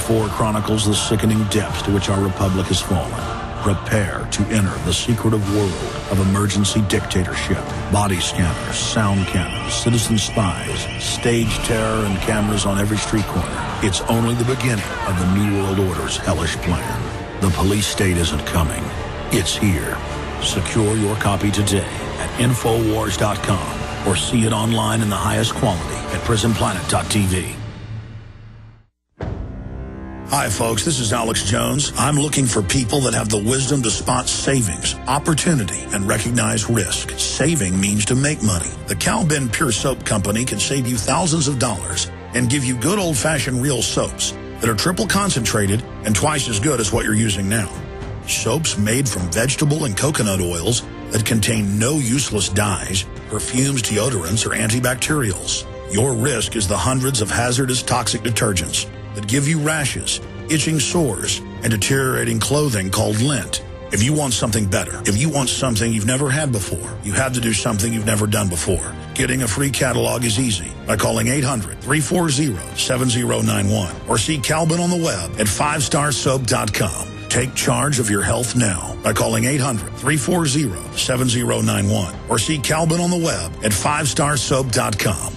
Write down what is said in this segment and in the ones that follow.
4 chronicles the sickening depths to which our republic has fallen. Prepare to enter the secretive world of emergency dictatorship, body scanners, sound cannons, citizen spies, stage terror, and cameras on every street corner. It's only the beginning of the New World Order's hellish plan. The police state isn't coming. It's here. Secure your copy today at Infowars.com or see it online in the highest quality at prisonplanet.tv. Hi, folks. This is Alex Jones. I'm looking for people that have the wisdom to spot savings, opportunity, and recognize risk. Saving means to make money. The Cal-Ben Pure Soap Company can save you thousands of dollars and give you good old-fashioned real soaps that are triple concentrated and twice as good as what you're using now. Soaps made from vegetable and coconut oils that contain no useless dyes, perfumes, deodorants, or antibacterials. Your risk is the hundreds of hazardous toxic detergents that give you rashes, itching sores, and deteriorating clothing called lint. If you want something better, if you want something you've never had before, you have to do something you've never done before. Getting a free catalog is easy by calling 800-340-7091 or see Calvin on the web at 5starsoap.com. Take charge of your health now by calling 800-340-7091 or see Calvin on the web at 5starsoap.com.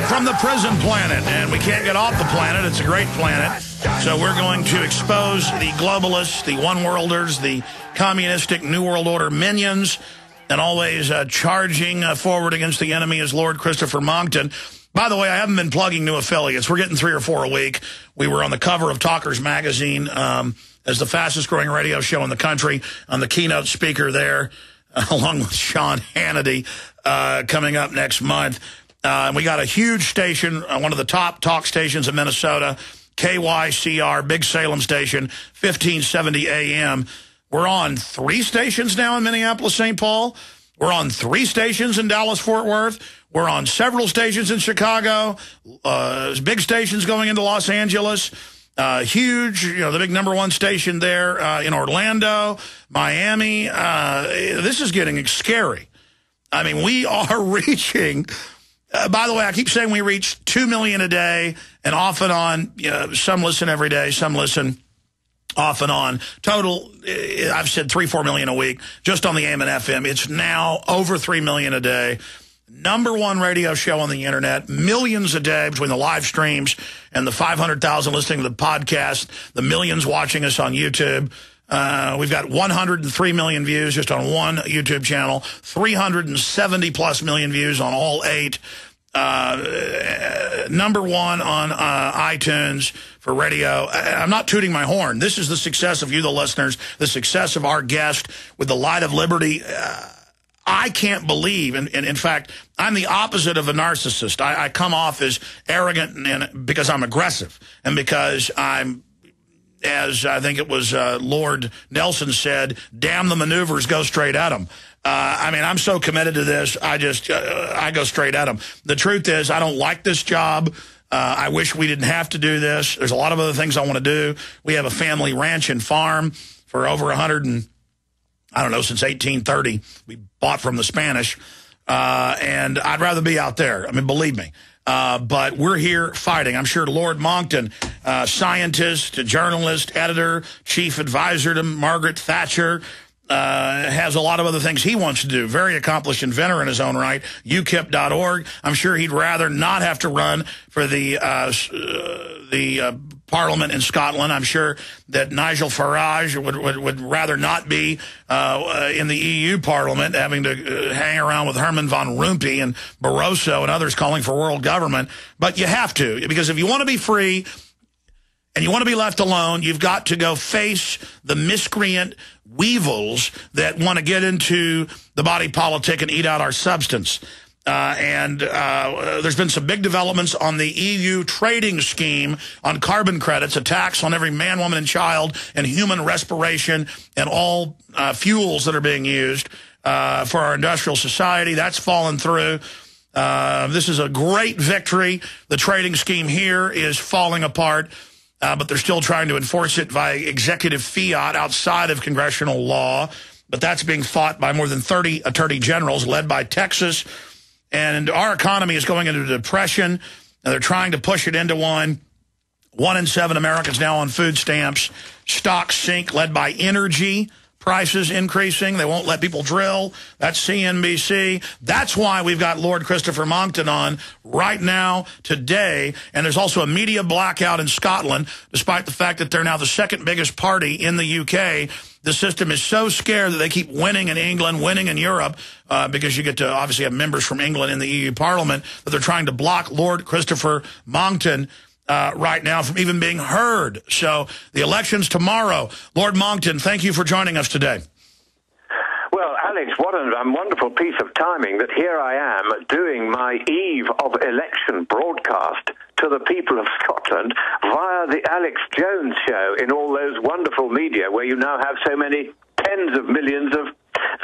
From the prison planet, and we can't get off the planet. It's a great planet. So we're going to expose the globalists, the one-worlders, the communistic New World Order minions, and always charging forward against the enemy is Lord Christopher Monckton. By the way, I haven't been plugging new affiliates. We're getting 3 or 4 a week. We were on the cover of Talkers Magazine as the fastest-growing radio show in the country. I'm the keynote speaker there, along with Sean Hannity, coming up next month. We got a huge station, one of the top talk stations in Minnesota, KYCR, Big Salem Station, 1570 AM. We're on 3 stations now in Minneapolis, St. Paul. We're on 3 stations in Dallas-Fort Worth. We're on several stations in Chicago, big stations going into Los Angeles. Huge, the big #1 station there in Orlando, Miami. This is getting scary. I mean, we are reaching... by the way, I keep saying we reach 2 million a day, and off and on, some listen every day, some listen off and on. Total, I've said 3-4 million a week, just on the AM and FM. It's now over 3 million a day. #1 radio show on the internet, millions a day between the live streams and the 500,000 listening to the podcast, the millions watching us on YouTube. We've got 103 million views just on one YouTube channel, 370+ million views on all 8. #1 on iTunes for radio. I'm not tooting my horn. This is the success of you, the listeners, the success of our guest with the Light of Liberty. I can't believe, and in fact, I'm the opposite of a narcissist. I come off as arrogant and because I'm aggressive and because I'm, as I think it was Lord Nelson said, damn the maneuvers, go straight at them. I mean, I'm so committed to this, I go straight at them. The truth is, I don't like this job. I wish we didn't have to do this. There's a lot of other things I want to do. We have a family ranch and farm for over 100 and, I don't know, since 1830. We bought from the Spanish. And I'd rather be out there. I mean, believe me. But we're here fighting. I'm sure Lord Monckton, scientist, journalist, editor, chief advisor to Margaret Thatcher, has a lot of other things he wants to do. Very accomplished inventor in his own right. UKIP.org. I'm sure he'd rather not have to run for the Parliament in Scotland. I'm sure that Nigel Farage would rather not be in the EU Parliament, having to hang around with Herman von Rompuy and Barroso and others calling for world government. But you have to, because if you want to be free and you want to be left alone, you've got to go face the miscreant weevils that want to get into the body politic and eat out our substance. There's been some big developments on the EU trading scheme on carbon credits, a tax on every man, woman, and child, and human respiration, and all fuels that are being used for our industrial society. That's fallen through. This is a great victory. The trading scheme here is falling apart, but they're still trying to enforce it via executive fiat outside of congressional law. But that's being fought by more than 30 attorney generals led by Texas. And our economy is going into depression, and they're trying to push it into one. 1 in 7 Americans now on food stamps. Stocks sink, led by energy prices increasing. They won't let people drill. That's CNBC. That's why we've got Lord Christopher Monckton on right now, today. And there's also a media blackout in Scotland, despite the fact that they're now the second biggest party in the UK. The system is so scared that they keep winning in England, winning in Europe, because you get to obviously have members from England in the EU Parliament, but they're trying to block Lord Christopher Monckton right now from even being heard. So the election's tomorrow. Lord Monckton, thank you for joining us today. Well, Alex, what a wonderful piece of timing that here I am doing my eve of election broadcast to the people of Scotland via the Alex Jones show in all those wonderful media where you now have so many tens of millions of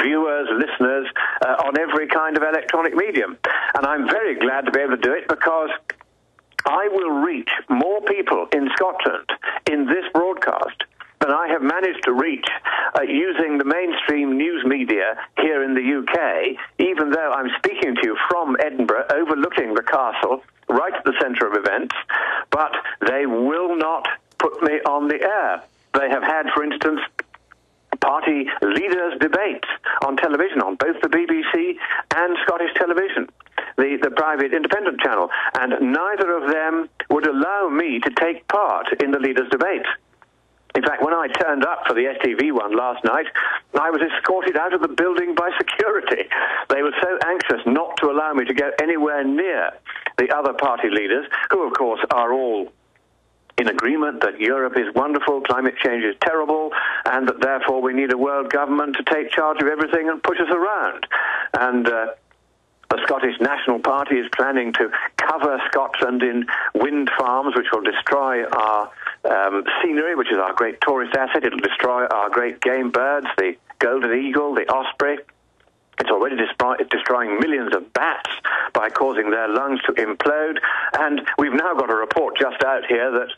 viewers, listeners on every kind of electronic medium. And I'm very glad to be able to do it because I will reach more people in Scotland in this broadcast than I have managed to reach using the mainstream news media here in the UK, even though I'm speaking to you from Edinburgh, overlooking the castle, right at the centre of events, but they will not put me on the air. They have had, for instance, party leaders' debates on television, on both the BBC and Scottish television, the private independent channel, and neither of them would allow me to take part in the leaders' debates. In fact, when I turned up for the STV one last night, I was escorted out of the building by security. They were so anxious not to allow me to go anywhere near the other party leaders, who, of course, are all in agreement that Europe is wonderful, climate change is terrible, and that therefore we need a world government to take charge of everything and push us around. And the Scottish National Party is planning to cover Scotland in wind farms, which will destroy our scenery, which is our great tourist asset. It'll destroy our great game birds, the golden eagle, the osprey. It's already destroying millions of bats by causing their lungs to implode. And we've now got a report just out here that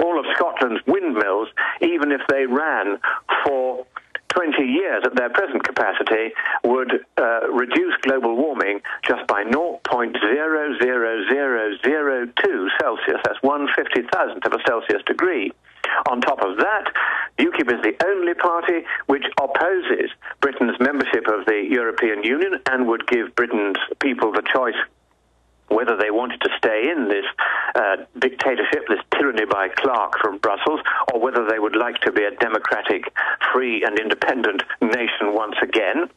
all of Scotland's windmills, even if they ran for 20 years at their present capacity, would reduce global warming just by 0.00002 Celsius. That's 1/50,000th of a Celsius degree. On top of that, UKIP is the only party which opposes Britain's membership of the European Union and would give Britain's people the choice whether they wanted to stay in this dictatorship, this tyranny by Clark from Brussels, or whether they would like to be a democratic, free and independent nation once again.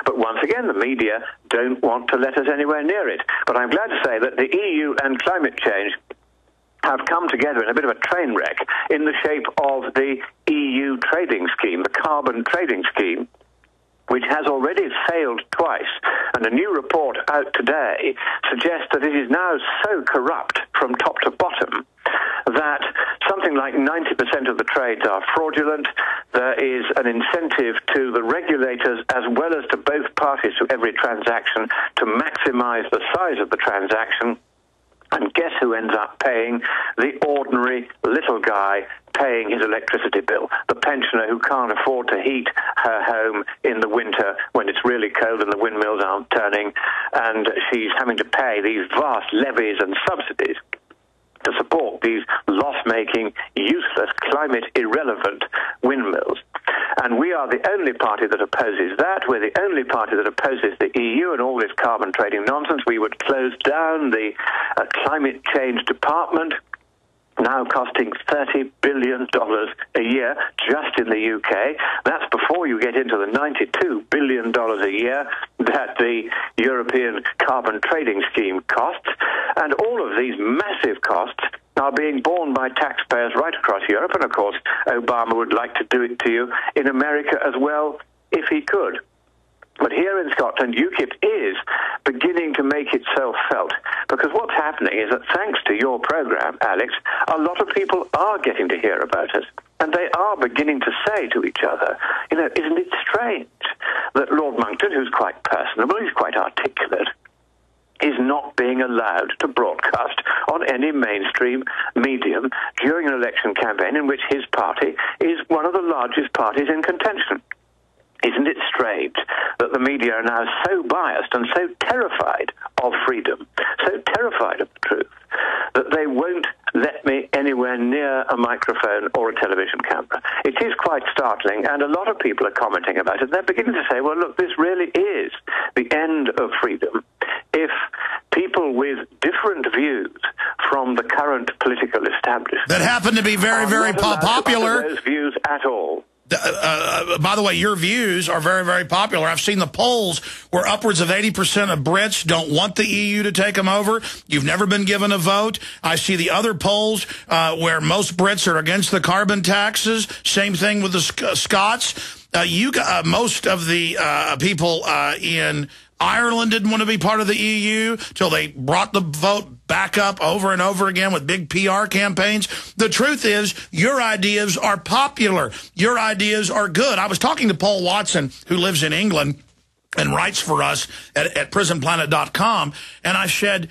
But once again, the media don't want to let us anywhere near it. But I'm glad to say that the EU and climate change have come together in a bit of a train wreck in the shape of the EU trading scheme, the carbon trading scheme, which has already failed twice. And a new report out today suggests that it is now so corrupt from top to bottom that something like 90% of the trades are fraudulent. There is an incentive to the regulators as well as to both parties to every transaction to maximize the size of the transaction. And guess who ends up paying? The ordinary little guy paying his electricity bill, the pensioner who can't afford to heat her home in the winter when it's really cold and the windmills aren't turning, and she's having to pay these vast levies and subsidies to support these loss-making, useless, climate-irrelevant windmills. And we are the only party that opposes that. We're the only party that opposes the EU and all this carbon trading nonsense. We would close down the climate change department, now costing $30 billion a year just in the UK. That's before you get into the $92 billion a year that the European carbon trading scheme costs. And all of these massive costs are being borne by taxpayers right across Europe. And, of course, Obama would like to do it to you in America as well if he could. But here in Scotland, UKIP is beginning to make itself felt. Because what's happening is that thanks to your program, Alex, a lot of people are getting to hear about us. And they are beginning to say to each other, you know, isn't it strange that Lord Monckton, who's quite personable, he's quite articulate, is not being allowed to broadcast on any mainstream medium during an election campaign in which his party is one of the largest parties in contention. Isn't it strange that the media are now so biased and so terrified of freedom, so terrified of the truth, that they won't let me anywhere near a microphone or a television camera? It is quite startling, and a lot of people are commenting about it. They're beginning to say, well, look, this really is the end of freedom if people with different views from the current political establishment that happen to be very, very popular. Those views at all. By the way, your views are very, very popular. I've seen the polls where upwards of 80% of Brits don't want the EU to take them over. You've never been given a vote. I see the other polls where most Brits are against the carbon taxes. Same thing with the Scots. Most of the people in Ireland didn't want to be part of the EU till they brought the vote back up over and over again with big PR campaigns. The truth is, your ideas are popular. Your ideas are good. I was talking to Paul Watson, who lives in England and writes for us at prisonplanet.com, and I said,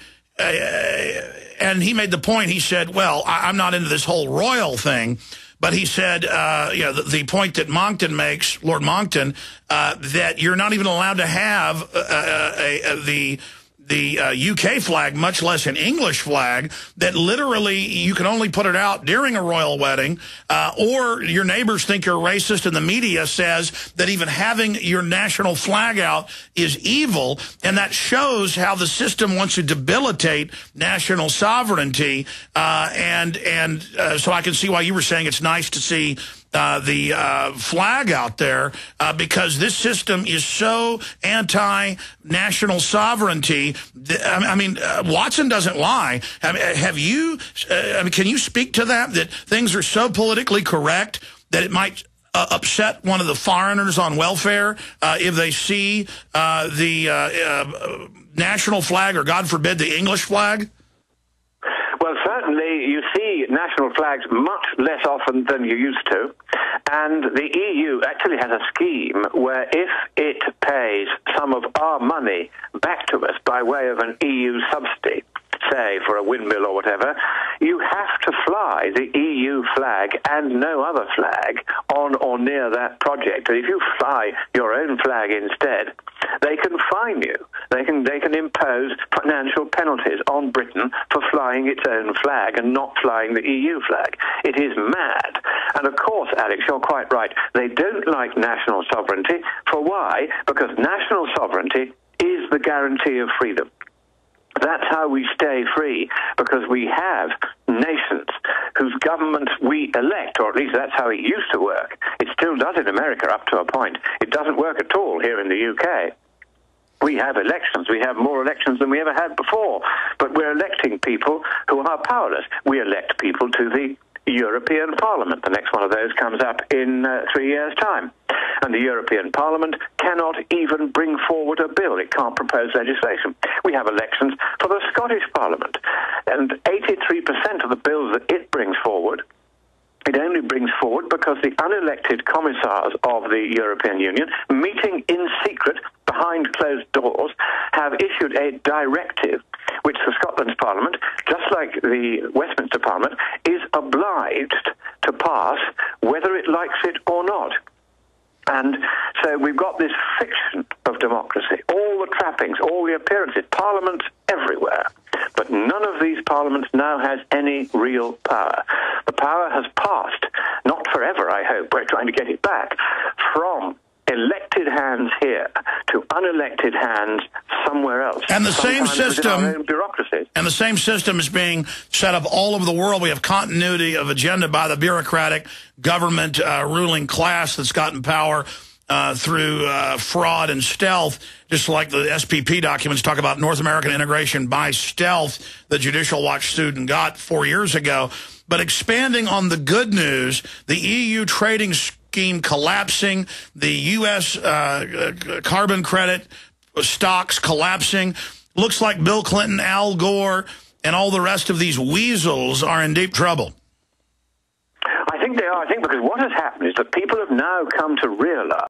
and he made the point, he said, well, I'm not into this whole royal thing. But he said, the point that Monckton makes, Lord Monckton, that you're not even allowed to have the UK flag, much less an English flag, that literally you can only put it out during a royal wedding, or your neighbors think you're racist, and the media says that even having your national flag out is evil, and that shows how the system wants to debilitate national sovereignty, so I can see why you were saying it's nice to see the flag out there, because this system is so anti-national sovereignty. I mean, Watson doesn't lie. Have you? Can you speak to that? That things are so politically correct that it might upset one of the foreigners on welfare if they see the national flag, or God forbid, the English flag? Well, certainly you see national flags much less often than you used to, and the EU actually has a scheme where if it pays some of our money back to us by way of an EU subsidy, say for a windmill or whatever, you have to fly the EU flag and no other flag on or near that project. And if you fly your own flag instead, they can fine you. They can impose financial penalties on Britain for flying its own flag and not flying the EU flag. It is mad. And of course, Alex, you're quite right. They don't like national sovereignty. For why? Because national sovereignty is the guarantee of freedom. That's how we stay free, because we have nations whose government we elect, or at least that's how it used to work. It still does in America up to a point. It doesn't work at all here in the UK. We have elections. We have more elections than we ever had before. But we're electing people who are powerless. We elect people to the European Parliament. The next one of those comes up in 3 years' time. And the European Parliament cannot even bring forward a bill. It can't propose legislation. We have elections for the Scottish Parliament. And 83% of the bills that it brings forward, it only brings forward because the unelected commissars of the European Union, meeting in secret behind closed doors, have issued a directive which the Scotland's Parliament, just like the Westminster Parliament, is obliged to pass whether it likes it or not. And so we've got this fiction of democracy, all the trappings, all the appearances, parliaments everywhere. But none of these parliaments now has any real power. The power has passed, not forever, I hope, we're trying to get it back, from elected hands here to unelected hands somewhere else. And the same system, bureaucracies. And the same system is being set up all over the world. We have continuity of agenda by the bureaucratic government ruling class that's gotten power through fraud and stealth, just like the SPP documents talk about North American integration by stealth, the Judicial Watch student got 4 years ago. But expanding on the good news, the EU trading scheme collapsing, the U.S. carbon credit stocks collapsing. Looks like Bill Clinton, Al Gore, and all the rest of these weasels are in deep trouble. I think they are. I think because what has happened is that people have now come to realize